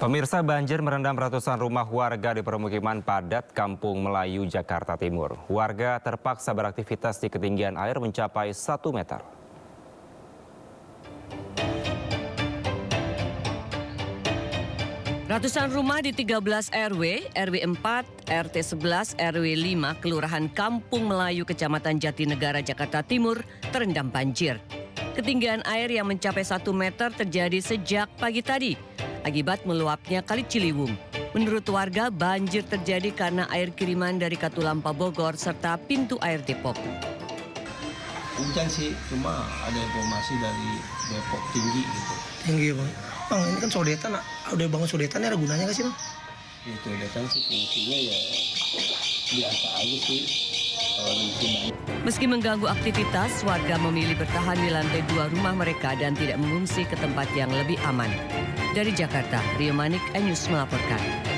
Pemirsa, banjir merendam ratusan rumah warga di permukiman padat Kampung Melayu, Jakarta Timur. Warga terpaksa beraktivitas di ketinggian air mencapai 1 meter. Ratusan rumah di 13 RW, RW 4, RT 11, RW 5, Kelurahan Kampung Melayu, Kecamatan Jatinegara, Jakarta Timur terendam banjir. Ketinggian air yang mencapai 1 meter terjadi sejak pagi tadi akibat meluapnya Kali Ciliwung. Menurut warga, banjir terjadi karena air kiriman dari Katulampa Bogor serta pintu air Depok. Hujan sih, cuma ada informasi dari Depok tinggi gitu. Tinggi ya Bang. Bang, ini kan sodetan, udah bangun sodetan, ada gunanya nggak sih Bang? Ya sodetan sih fungsinya ya biasa aja sih. Kalau Meski mengganggu aktivitas, warga memilih bertahan di lantai 2 rumah mereka dan tidak mengungsi ke tempat yang lebih aman. Dari Jakarta, Rio Manik, News melaporkan.